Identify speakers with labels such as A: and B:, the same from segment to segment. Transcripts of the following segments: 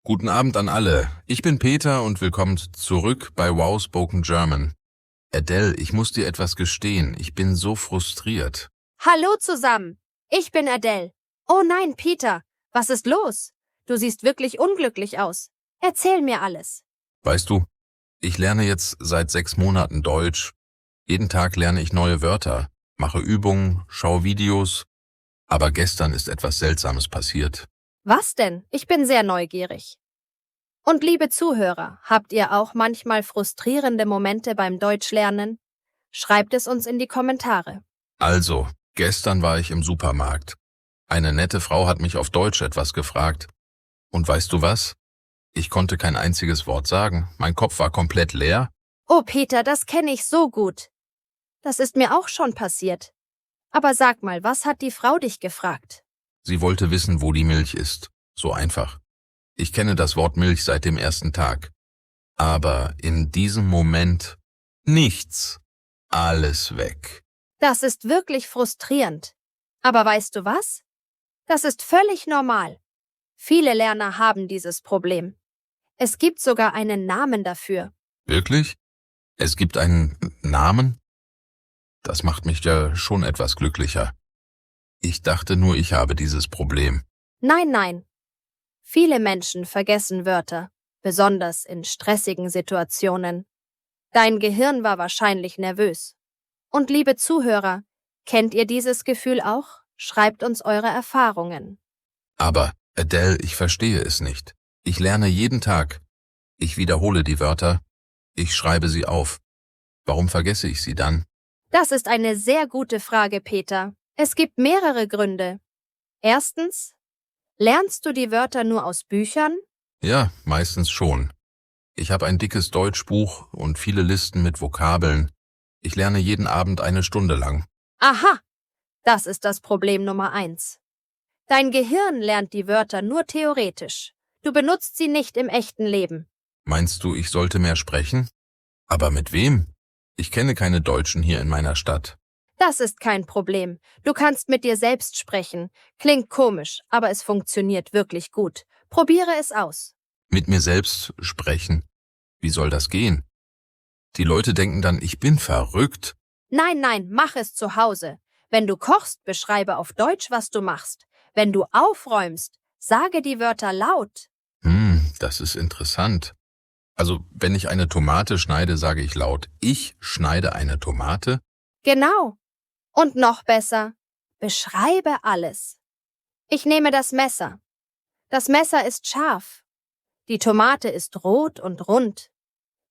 A: Guten Abend an alle. Ich bin Peter und willkommen zurück bei Wow Spoken German. Adele, ich muss dir etwas gestehen. Ich bin so frustriert.
B: Hallo zusammen, ich bin Adele. Oh nein, Peter, was ist los? Du siehst wirklich unglücklich aus. Erzähl mir alles.
A: Weißt du, ich lerne jetzt seit 6 Monaten Deutsch. Jeden Tag lerne ich neue Wörter, mache Übungen, schaue Videos. Aber gestern ist etwas Seltsames passiert.
B: Was denn? Ich bin sehr neugierig. Und liebe Zuhörer, habt ihr auch manchmal frustrierende Momente beim Deutschlernen? Schreibt es uns in die Kommentare.
A: Also, gestern war ich im Supermarkt. Eine nette Frau hat mich auf Deutsch etwas gefragt. Und weißt du was? Ich konnte kein einziges Wort sagen. Mein Kopf war komplett leer.
B: Oh Peter, das kenne ich so gut. Das ist mir auch schon passiert. Aber sag mal, was hat die Frau dich gefragt?
A: Sie wollte wissen, wo die Milch ist. So einfach. Ich kenne das Wort Milch seit dem ersten Tag. Aber in diesem Moment nichts. Alles weg.
B: Das ist wirklich frustrierend. Aber weißt du was? Das ist völlig normal. Viele Lerner haben dieses Problem. Es gibt sogar einen Namen dafür.
A: Wirklich? Es gibt einen Namen? Das macht mich ja schon etwas glücklicher. Ich dachte nur, ich habe dieses Problem.
B: Nein. Viele Menschen vergessen Wörter, besonders in stressigen Situationen. Dein Gehirn war wahrscheinlich nervös. Und liebe Zuhörer, kennt ihr dieses Gefühl auch? Schreibt uns eure Erfahrungen.
A: Aber, Adele, ich verstehe es nicht. Ich lerne jeden Tag. Ich wiederhole die Wörter. Ich schreibe sie auf. Warum vergesse ich sie dann?
B: Das ist eine sehr gute Frage, Peter. Es gibt mehrere Gründe. Erstens, lernst du die Wörter nur aus Büchern?
A: Ja, meistens schon. Ich habe ein dickes Deutschbuch und viele Listen mit Vokabeln. Ich lerne jeden Abend 1 Stunde lang.
B: Aha, das ist das Problem Nummer 1. Dein Gehirn lernt die Wörter nur theoretisch. Du benutzt sie nicht im echten Leben.
A: Meinst du, ich sollte mehr sprechen? Aber mit wem? Ich kenne keine Deutschen hier in meiner Stadt.
B: Das ist kein Problem. Du kannst mit dir selbst sprechen. Klingt komisch, aber es funktioniert wirklich gut. Probiere es aus.
A: Mit mir selbst sprechen? Wie soll das gehen? Die Leute denken dann, ich bin verrückt.
B: Nein, mach es zu Hause. Wenn du kochst, beschreibe auf Deutsch, was du machst. Wenn du aufräumst, sage die Wörter laut.
A: Das ist interessant. Also, wenn ich eine Tomate schneide, sage ich laut, ich schneide eine Tomate.
B: Genau. Und noch besser, beschreibe alles. Ich nehme das Messer. Das Messer ist scharf. Die Tomate ist rot und rund.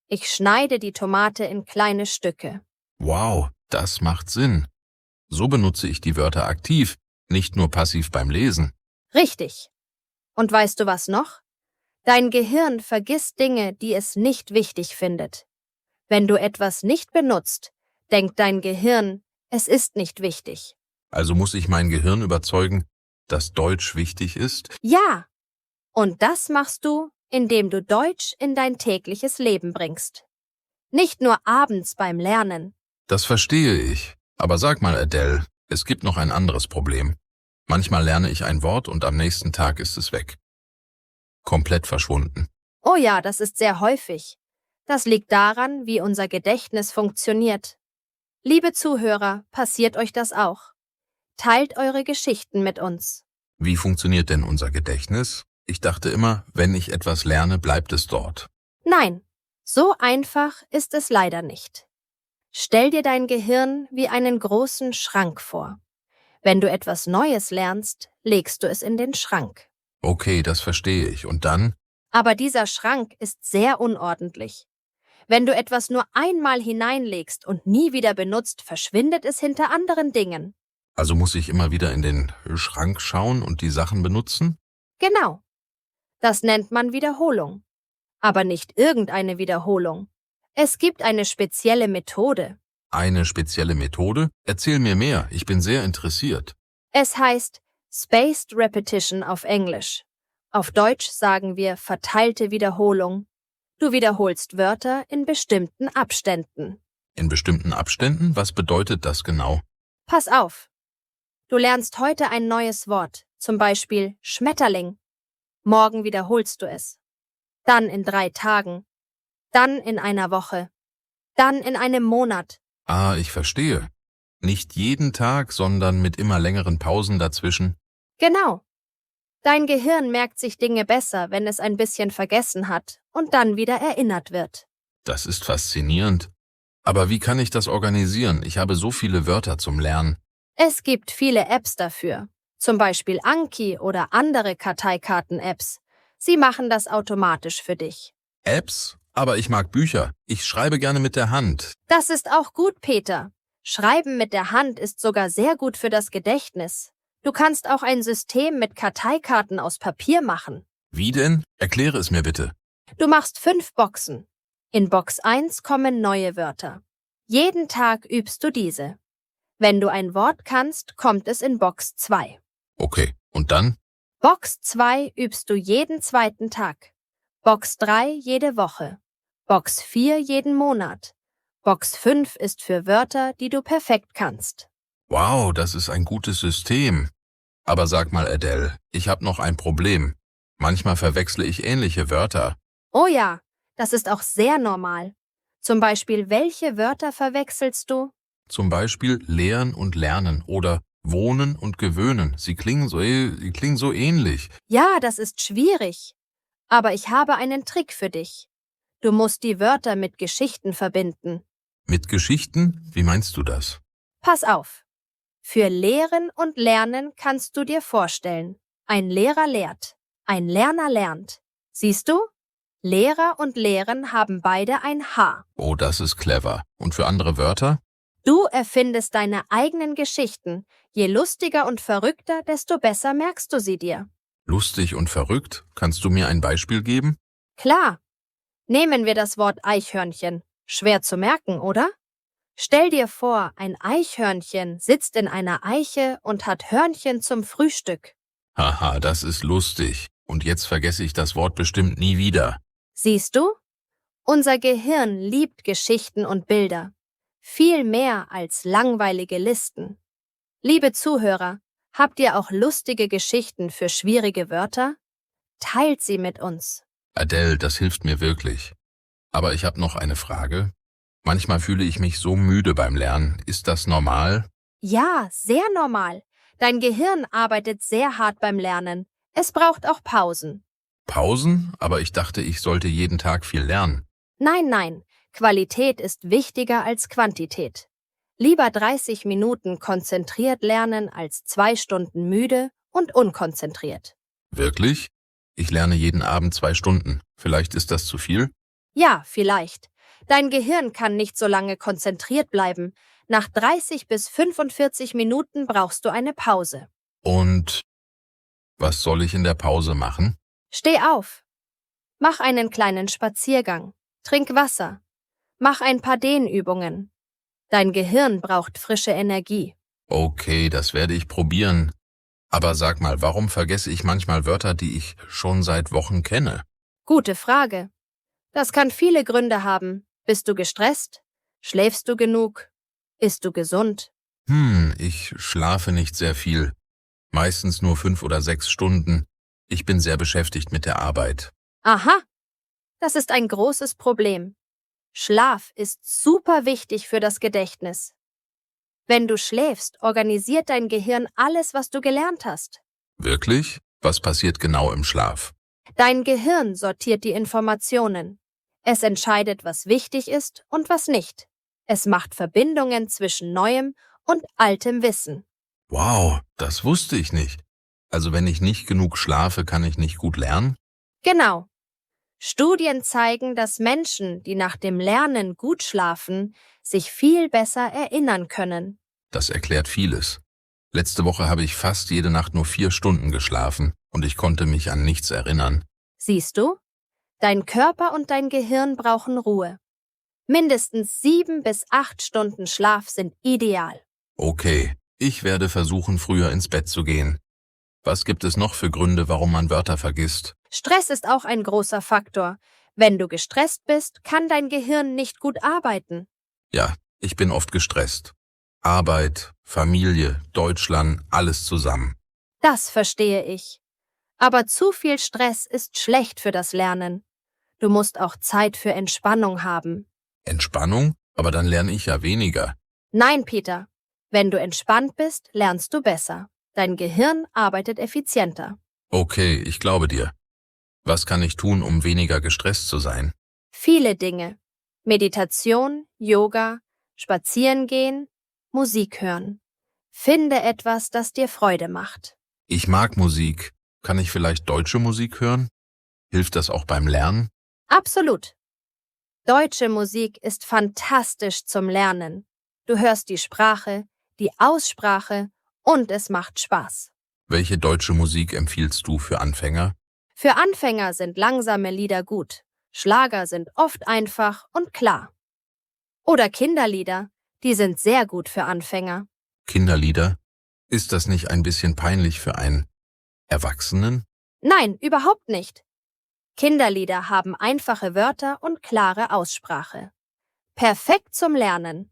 B: Ich schneide die Tomate in kleine Stücke.
A: Wow, das macht Sinn. So benutze ich die Wörter aktiv, nicht nur passiv beim Lesen.
B: Richtig. Und weißt du was noch? Dein Gehirn vergisst Dinge, die es nicht wichtig findet. Wenn du etwas nicht benutzt, denkt dein Gehirn, es ist nicht wichtig.
A: Also muss ich mein Gehirn überzeugen, dass Deutsch wichtig ist?
B: Ja. Und das machst du, indem du Deutsch in dein tägliches Leben bringst. Nicht nur abends beim Lernen.
A: Das verstehe ich. Aber sag mal, Adele, es gibt noch ein anderes Problem. Manchmal lerne ich ein Wort und am nächsten Tag ist es weg. Komplett verschwunden.
B: Oh ja, das ist sehr häufig. Das liegt daran, wie unser Gedächtnis funktioniert. Liebe Zuhörer, passiert euch das auch? Teilt eure Geschichten mit uns.
A: Wie funktioniert denn unser Gedächtnis? Ich dachte immer, wenn ich etwas lerne, bleibt es dort.
B: Nein, so einfach ist es leider nicht. Stell dir dein Gehirn wie einen großen Schrank vor. Wenn du etwas Neues lernst, legst du es in den Schrank.
A: Okay, das verstehe ich. Und dann?
B: Aber dieser Schrank ist sehr unordentlich. Wenn du etwas nur einmal hineinlegst und nie wieder benutzt, verschwindet es hinter anderen Dingen.
A: Also muss ich immer wieder in den Schrank schauen und die Sachen benutzen?
B: Genau. Das nennt man Wiederholung. Aber nicht irgendeine Wiederholung. Es gibt eine spezielle Methode.
A: Eine spezielle Methode? Erzähl mir mehr, ich bin sehr interessiert.
B: Es heißt Spaced Repetition auf Englisch. Auf Deutsch sagen wir verteilte Wiederholung. Du wiederholst Wörter in bestimmten Abständen.
A: In bestimmten Abständen? Was bedeutet das genau?
B: Pass auf. Du lernst heute ein neues Wort, zum Beispiel Schmetterling. Morgen wiederholst du es. dann in 3 Tagen, dann in einer Woche, dann in einem Monat.
A: Ah, ich verstehe. Nicht jeden Tag, sondern mit immer längeren Pausen dazwischen.
B: Genau. Dein Gehirn merkt sich Dinge besser, wenn es ein bisschen vergessen hat und dann wieder erinnert wird.
A: Das ist faszinierend. Aber wie kann ich das organisieren? Ich habe so viele Wörter zum Lernen.
B: Es gibt viele Apps dafür, zum Beispiel Anki oder andere Karteikarten-Apps. Sie machen das automatisch für dich.
A: Apps? Aber ich mag Bücher. Ich schreibe gerne mit der Hand.
B: Das ist auch gut, Peter. Schreiben mit der Hand ist sogar sehr gut für das Gedächtnis. Du kannst auch ein System mit Karteikarten aus Papier machen.
A: Wie denn? Erkläre es mir bitte.
B: Du machst 5 Boxen. In Box 1 kommen neue Wörter. Jeden Tag übst du diese. Wenn du ein Wort kannst, kommt es in Box 2.
A: Okay, und dann?
B: Box 2 übst du jeden 2. Tag. Box 3 jede Woche. Box 4 jeden Monat. Box 5 ist für Wörter, die du perfekt kannst.
A: Wow, das ist ein gutes System. Aber sag mal, Adele, ich habe noch ein Problem. Manchmal verwechsle ich ähnliche Wörter.
B: Oh ja, das ist auch sehr normal. Zum Beispiel, welche Wörter verwechselst du?
A: Zum Beispiel lehren und lernen oder wohnen und gewöhnen. Sie klingen so ähnlich.
B: Ja, das ist schwierig. Aber ich habe einen Trick für dich. Du musst die Wörter mit Geschichten verbinden.
A: Mit Geschichten? Wie meinst du das?
B: Pass auf. Für Lehren und Lernen kannst du dir vorstellen, ein Lehrer lehrt, ein Lerner lernt. Siehst du? Lehrer und Lehren haben beide ein H.
A: Oh, das ist clever. Und für andere Wörter?
B: Du erfindest deine eigenen Geschichten. Je lustiger und verrückter, desto besser merkst du sie dir.
A: Lustig und verrückt? Kannst du mir ein Beispiel geben?
B: Klar. Nehmen wir das Wort Eichhörnchen. Schwer zu merken, oder? Stell dir vor, ein Eichhörnchen sitzt in einer Eiche und hat Hörnchen zum Frühstück.
A: Haha, das ist lustig. Und jetzt vergesse ich das Wort bestimmt nie wieder.
B: Siehst du? Unser Gehirn liebt Geschichten und Bilder. Viel mehr als langweilige Listen. Liebe Zuhörer, habt ihr auch lustige Geschichten für schwierige Wörter? Teilt sie mit uns.
A: Adele, das hilft mir wirklich. Aber ich habe noch eine Frage. Manchmal fühle ich mich so müde beim Lernen. Ist das normal?
B: Ja, sehr normal. Dein Gehirn arbeitet sehr hart beim Lernen. Es braucht auch Pausen.
A: Pausen? Aber ich dachte, ich sollte jeden Tag viel lernen.
B: Nein, Qualität ist wichtiger als Quantität. Lieber 30 Minuten konzentriert lernen als 2 Stunden müde und unkonzentriert.
A: Wirklich? Ich lerne jeden Abend 2 Stunden. Vielleicht ist das zu viel?
B: Ja, vielleicht. Dein Gehirn kann nicht so lange konzentriert bleiben. Nach 30 bis 45 Minuten brauchst du eine Pause.
A: Und was soll ich in der Pause machen?
B: Steh auf. Mach einen kleinen Spaziergang. Trink Wasser. Mach ein paar Dehnübungen. Dein Gehirn braucht frische Energie.
A: Okay, das werde ich probieren. Aber sag mal, warum vergesse ich manchmal Wörter, die ich schon seit Wochen kenne?
B: Gute Frage. Das kann viele Gründe haben. Bist du gestresst? Schläfst du genug? Isst du gesund?
A: Ich schlafe nicht sehr viel. Meistens nur 5 oder 6 Stunden. Ich bin sehr beschäftigt mit der Arbeit.
B: Aha, das ist ein großes Problem. Schlaf ist super wichtig für das Gedächtnis. Wenn du schläfst, organisiert dein Gehirn alles, was du gelernt hast.
A: Wirklich? Was passiert genau im Schlaf?
B: Dein Gehirn sortiert die Informationen. Es entscheidet, was wichtig ist und was nicht. Es macht Verbindungen zwischen neuem und altem Wissen.
A: Wow, das wusste ich nicht. Also wenn ich nicht genug schlafe, kann ich nicht gut lernen?
B: Genau. Studien zeigen, dass Menschen, die nach dem Lernen gut schlafen, sich viel besser erinnern können.
A: Das erklärt vieles. Letzte Woche habe ich fast jede Nacht nur 4 Stunden geschlafen und ich konnte mich an nichts erinnern.
B: Siehst du? Dein Körper und dein Gehirn brauchen Ruhe. Mindestens 7 bis 8 Stunden Schlaf sind ideal.
A: Okay, ich werde versuchen, früher ins Bett zu gehen. Was gibt es noch für Gründe, warum man Wörter vergisst?
B: Stress ist auch ein großer Faktor. Wenn du gestresst bist, kann dein Gehirn nicht gut arbeiten.
A: Ja, ich bin oft gestresst. Arbeit, Familie, Deutschland, alles zusammen.
B: Das verstehe ich. Aber zu viel Stress ist schlecht für das Lernen. Du musst auch Zeit für Entspannung haben.
A: Entspannung? Aber dann lerne ich ja weniger.
B: Nein, Peter. Wenn du entspannt bist, lernst du besser. Dein Gehirn arbeitet effizienter.
A: Okay, ich glaube dir. Was kann ich tun, um weniger gestresst zu sein?
B: Viele Dinge. Meditation, Yoga, Spazierengehen, Musik hören. Finde etwas, das dir Freude macht.
A: Ich mag Musik. Kann ich vielleicht deutsche Musik hören? Hilft das auch beim Lernen?
B: Absolut. Deutsche Musik ist fantastisch zum Lernen. Du hörst die Sprache, die Aussprache und es macht Spaß.
A: Welche deutsche Musik empfiehlst du für Anfänger?
B: Für Anfänger sind langsame Lieder gut. Schlager sind oft einfach und klar. Oder Kinderlieder, die sind sehr gut für Anfänger.
A: Kinderlieder? Ist das nicht ein bisschen peinlich für einen Erwachsenen?
B: Nein, überhaupt nicht. Kinderlieder haben einfache Wörter und klare Aussprache. Perfekt zum Lernen.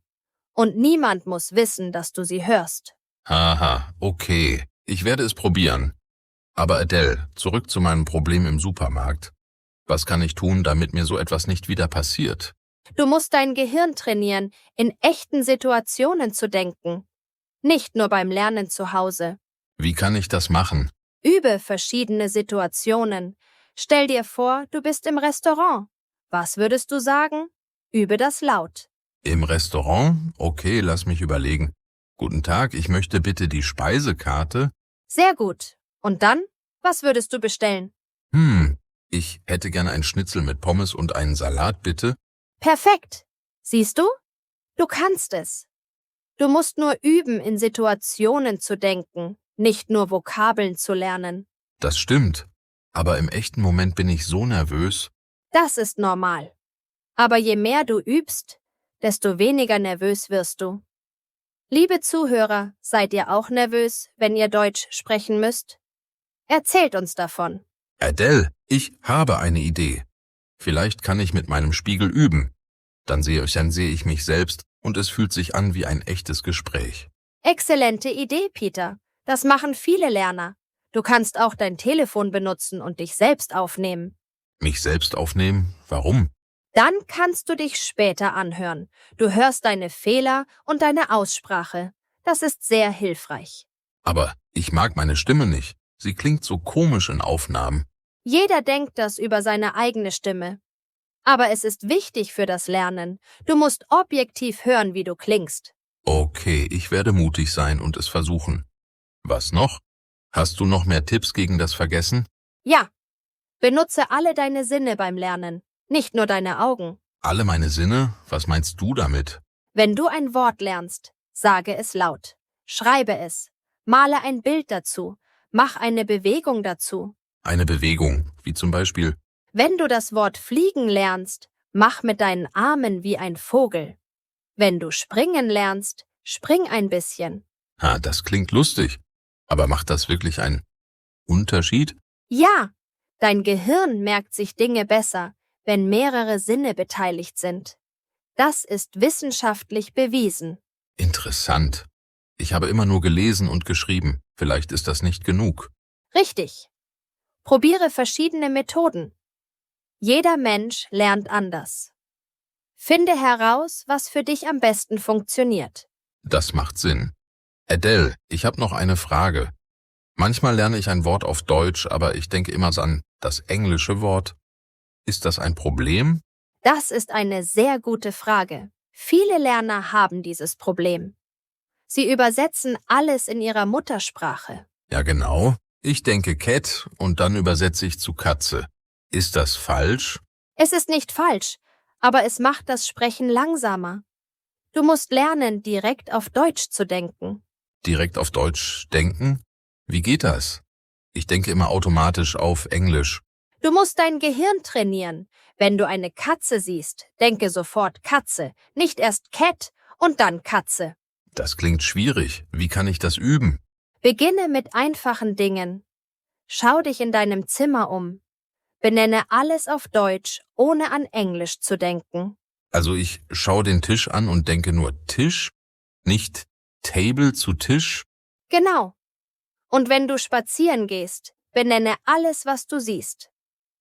B: Und niemand muss wissen, dass du sie hörst.
A: Haha, okay. Ich werde es probieren. Aber Adele, zurück zu meinem Problem im Supermarkt. Was kann ich tun, damit mir so etwas nicht wieder passiert?
B: Du musst dein Gehirn trainieren, in echten Situationen zu denken. Nicht nur beim Lernen zu Hause.
A: Wie kann ich das machen?
B: Übe verschiedene Situationen. Stell dir vor, du bist im Restaurant. Was würdest du sagen? Übe das laut.
A: Im Restaurant? Okay, lass mich überlegen. Guten Tag, ich möchte bitte die Speisekarte.
B: Sehr gut. Und dann? Was würdest du bestellen?
A: Ich hätte gern ein Schnitzel mit Pommes und einen Salat, bitte.
B: Perfekt. Siehst du? Du kannst es. Du musst nur üben, in Situationen zu denken, nicht nur Vokabeln zu lernen.
A: Das stimmt. Aber im echten Moment bin ich so nervös.
B: Das ist normal. Aber je mehr du übst, desto weniger nervös wirst du. Liebe Zuhörer, seid ihr auch nervös, wenn ihr Deutsch sprechen müsst? Erzählt uns davon.
A: Adele, ich habe eine Idee. Vielleicht kann ich mit meinem Spiegel üben. Dann sehe ich mich selbst und es fühlt sich an wie ein echtes Gespräch.
B: Exzellente Idee, Peter. Das machen viele Lerner. Du kannst auch dein Telefon benutzen und dich selbst aufnehmen.
A: Mich selbst aufnehmen? Warum?
B: Dann kannst du dich später anhören. Du hörst deine Fehler und deine Aussprache. Das ist sehr hilfreich.
A: Aber ich mag meine Stimme nicht. Sie klingt so komisch in Aufnahmen.
B: Jeder denkt das über seine eigene Stimme. Aber es ist wichtig für das Lernen. Du musst objektiv hören, wie du klingst.
A: Okay, ich werde mutig sein und es versuchen. Was noch? Hast du noch mehr Tipps gegen das Vergessen?
B: Ja, benutze alle deine Sinne beim Lernen, nicht nur deine Augen.
A: Alle meine Sinne? Was meinst du damit?
B: Wenn du ein Wort lernst, sage es laut, schreibe es, male ein Bild dazu, mach eine Bewegung dazu.
A: Eine Bewegung, wie zum Beispiel.
B: Wenn du das Wort fliegen lernst, mach mit deinen Armen wie ein Vogel. Wenn du springen lernst, spring ein bisschen.
A: Das klingt lustig. Aber macht das wirklich einen Unterschied?
B: Ja, dein Gehirn merkt sich Dinge besser, wenn mehrere Sinne beteiligt sind. Das ist wissenschaftlich bewiesen.
A: Interessant. Ich habe immer nur gelesen und geschrieben. Vielleicht ist das nicht genug.
B: Richtig. Probiere verschiedene Methoden. Jeder Mensch lernt anders. Finde heraus, was für dich am besten funktioniert.
A: Das macht Sinn. Adele, ich habe noch eine Frage. Manchmal lerne ich ein Wort auf Deutsch, aber ich denke immer an das englische Wort. Ist das ein Problem?
B: Das ist eine sehr gute Frage. Viele Lerner haben dieses Problem. Sie übersetzen alles in ihrer Muttersprache.
A: Ja, genau. Ich denke Cat und dann übersetze ich zu Katze. Ist das falsch?
B: Es ist nicht falsch, aber es macht das Sprechen langsamer. Du musst lernen, direkt auf Deutsch zu denken.
A: Direkt auf Deutsch denken? Wie geht das? Ich denke immer automatisch auf Englisch.
B: Du musst dein Gehirn trainieren. Wenn du eine Katze siehst, denke sofort Katze, nicht erst Cat und dann Katze.
A: Das klingt schwierig. Wie kann ich das üben?
B: Beginne mit einfachen Dingen. Schau dich in deinem Zimmer um. Benenne alles auf Deutsch, ohne an Englisch zu denken.
A: Also ich schaue den Tisch an und denke nur Tisch, nicht Table zu Tisch.
B: Genau. Und wenn du spazieren gehst, benenne alles, was du siehst.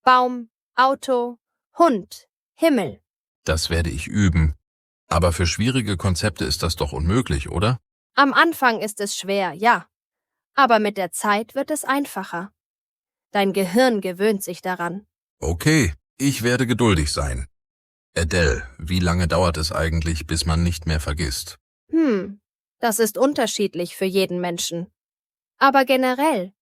B: Baum, Auto, Hund, Himmel.
A: Das werde ich üben. Aber für schwierige Konzepte ist das doch unmöglich, oder?
B: Am Anfang ist es schwer, ja. Aber mit der Zeit wird es einfacher. Dein Gehirn gewöhnt sich daran.
A: Okay, ich werde geduldig sein. Adele, wie lange dauert es eigentlich, bis man nicht mehr vergisst?
B: Das ist unterschiedlich für jeden Menschen. Aber generell,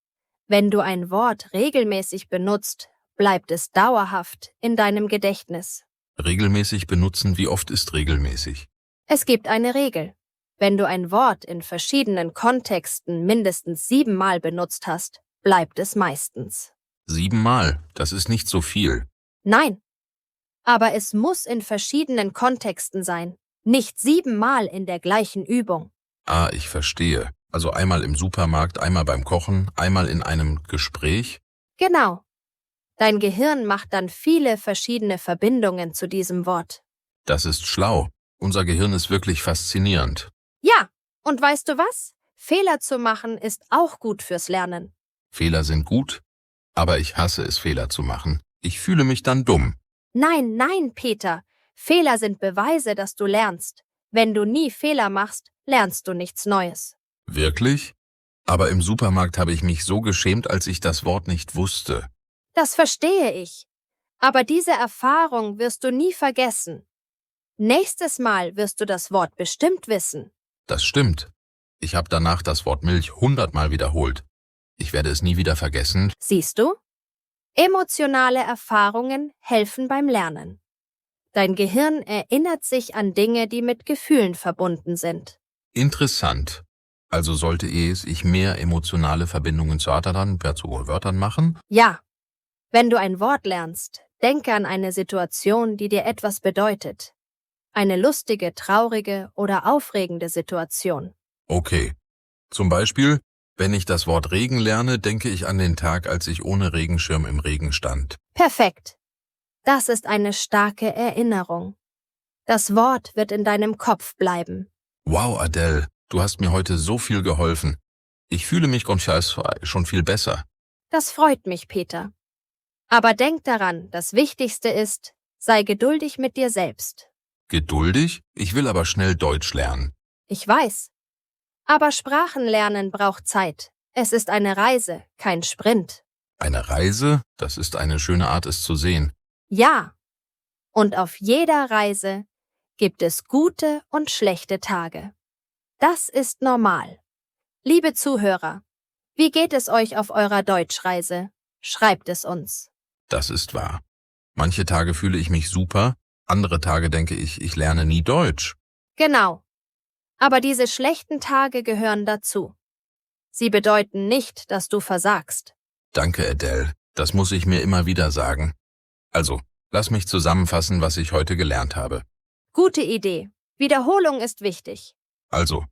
B: wenn du ein Wort regelmäßig benutzt, bleibt es dauerhaft in deinem Gedächtnis.
A: Regelmäßig benutzen, wie oft ist regelmäßig?
B: Es gibt eine Regel. Wenn du ein Wort in verschiedenen Kontexten mindestens 7 Mal benutzt hast, bleibt es meistens.
A: 7 Mal, das ist nicht so viel.
B: Nein, aber es muss in verschiedenen Kontexten sein, nicht 7 Mal in der gleichen Übung.
A: Ah, ich verstehe. Also einmal im Supermarkt, einmal beim Kochen, einmal in einem Gespräch?
B: Genau. Dein Gehirn macht dann viele verschiedene Verbindungen zu diesem Wort.
A: Das ist schlau. Unser Gehirn ist wirklich faszinierend.
B: Ja, und weißt du was? Fehler zu machen ist auch gut fürs Lernen.
A: Fehler sind gut, aber ich hasse es, Fehler zu machen. Ich fühle mich dann dumm.
B: Nein, nein, Peter. Fehler sind Beweise, dass du lernst. Wenn du nie Fehler machst, lernst du nichts Neues.
A: Wirklich? Aber im Supermarkt habe ich mich so geschämt, als ich das Wort nicht wusste.
B: Das verstehe ich. Aber diese Erfahrung wirst du nie vergessen. Nächstes Mal wirst du das Wort bestimmt wissen.
A: Das stimmt. Ich habe danach das Wort Milch 100-mal wiederholt. Ich werde es nie wieder vergessen.
B: Siehst du? Emotionale Erfahrungen helfen beim Lernen. Dein Gehirn erinnert sich an Dinge, die mit Gefühlen verbunden sind.
A: Interessant. Also sollte ich mehr emotionale Verbindungen zu Wörtern machen?
B: Ja. Wenn du ein Wort lernst, denke an eine Situation, die dir etwas bedeutet. Eine lustige, traurige oder aufregende Situation.
A: Okay. Zum Beispiel, wenn ich das Wort Regen lerne, denke ich an den Tag, als ich ohne Regenschirm im Regen stand.
B: Perfekt. Das ist eine starke Erinnerung. Das Wort wird in deinem Kopf bleiben.
A: Wow, Adele, du hast mir heute so viel geholfen. Ich fühle mich schon viel besser.
B: Das freut mich, Peter. Aber denk daran, das Wichtigste ist, sei geduldig mit dir selbst.
A: Geduldig? Ich will aber schnell Deutsch lernen.
B: Ich weiß. Aber Sprachenlernen braucht Zeit. Es ist eine Reise, kein Sprint.
A: Eine Reise? Das ist eine schöne Art, es zu sehen.
B: Ja. Und auf jeder Reise gibt es gute und schlechte Tage. Das ist normal. Liebe Zuhörer, wie geht es euch auf eurer Deutschreise? Schreibt es uns.
A: Das ist wahr. Manche Tage fühle ich mich super, andere Tage denke ich, ich lerne nie Deutsch.
B: Genau. Aber diese schlechten Tage gehören dazu. Sie bedeuten nicht, dass du versagst.
A: Danke, Adele. Das muss ich mir immer wieder sagen. Also, lass mich zusammenfassen, was ich heute gelernt habe.
B: Gute Idee. Wiederholung ist wichtig.
A: Also,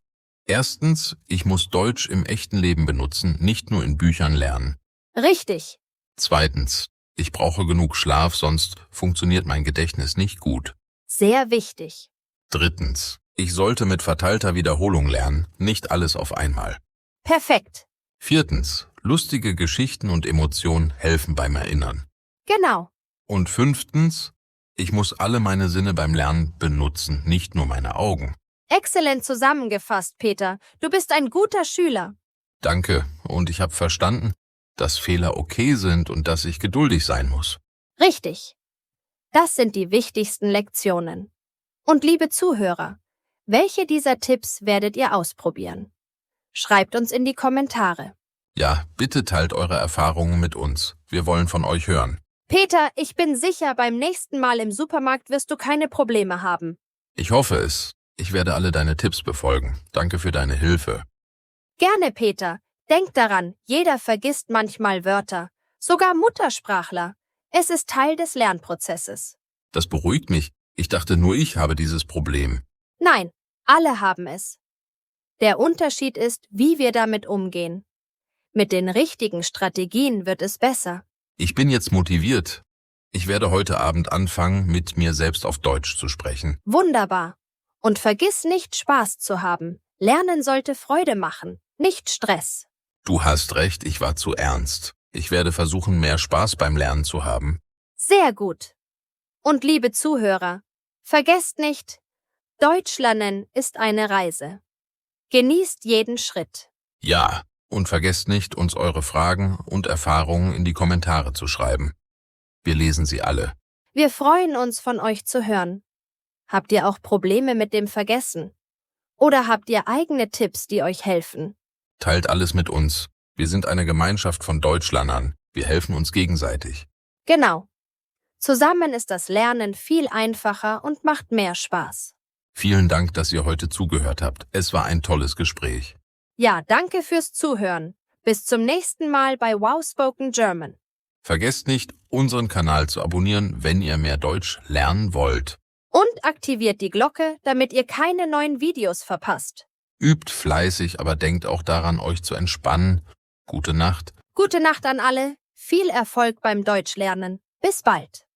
A: erstens, ich muss Deutsch im echten Leben benutzen, nicht nur in Büchern lernen.
B: Richtig.
A: Zweitens, ich brauche genug Schlaf, sonst funktioniert mein Gedächtnis nicht gut.
B: Sehr wichtig.
A: Drittens, ich sollte mit verteilter Wiederholung lernen, nicht alles auf einmal.
B: Perfekt.
A: Viertens, lustige Geschichten und Emotionen helfen beim Erinnern.
B: Genau.
A: Und fünftens, ich muss alle meine Sinne beim Lernen benutzen, nicht nur meine Augen.
B: Exzellent zusammengefasst, Peter. Du bist ein guter Schüler.
A: Danke, und ich habe verstanden, dass Fehler okay sind und dass ich geduldig sein muss.
B: Richtig. Das sind die wichtigsten Lektionen. Und liebe Zuhörer, welche dieser Tipps werdet ihr ausprobieren? Schreibt uns in die Kommentare.
A: Ja, bitte teilt eure Erfahrungen mit uns. Wir wollen von euch hören.
B: Peter, ich bin sicher, beim nächsten Mal im Supermarkt wirst du keine Probleme haben.
A: Ich hoffe es. Ich werde alle deine Tipps befolgen. Danke für deine Hilfe.
B: Gerne, Peter. Denk daran, jeder vergisst manchmal Wörter, sogar Muttersprachler. Es ist Teil des Lernprozesses.
A: Das beruhigt mich. Ich dachte, nur ich habe dieses Problem.
B: Nein, alle haben es. Der Unterschied ist, wie wir damit umgehen. Mit den richtigen Strategien wird es besser.
A: Ich bin jetzt motiviert. Ich werde heute Abend anfangen, mit mir selbst auf Deutsch zu sprechen.
B: Wunderbar. Und vergiss nicht, Spaß zu haben. Lernen sollte Freude machen, nicht Stress.
A: Du hast recht, ich war zu ernst. Ich werde versuchen, mehr Spaß beim Lernen zu haben.
B: Sehr gut. Und liebe Zuhörer, vergesst nicht, Deutsch lernen ist eine Reise. Genießt jeden Schritt.
A: Ja, und vergesst nicht, uns eure Fragen und Erfahrungen in die Kommentare zu schreiben. Wir lesen sie alle.
B: Wir freuen uns, von euch zu hören. Habt ihr auch Probleme mit dem Vergessen? Oder habt ihr eigene Tipps, die euch helfen?
A: Teilt alles mit uns. Wir sind eine Gemeinschaft von Deutschlernern. Wir helfen uns gegenseitig.
B: Genau. Zusammen ist das Lernen viel einfacher und macht mehr Spaß.
A: Vielen Dank, dass ihr heute zugehört habt. Es war ein tolles Gespräch.
B: Ja, danke fürs Zuhören. Bis zum nächsten Mal bei Wow Spoken German.
A: Vergesst nicht, unseren Kanal zu abonnieren, wenn ihr mehr Deutsch lernen wollt.
B: Und aktiviert die Glocke, damit ihr keine neuen Videos verpasst.
A: Übt fleißig, aber denkt auch daran, euch zu entspannen. Gute Nacht.
B: Gute Nacht an alle. Viel Erfolg beim Deutschlernen. Bis bald.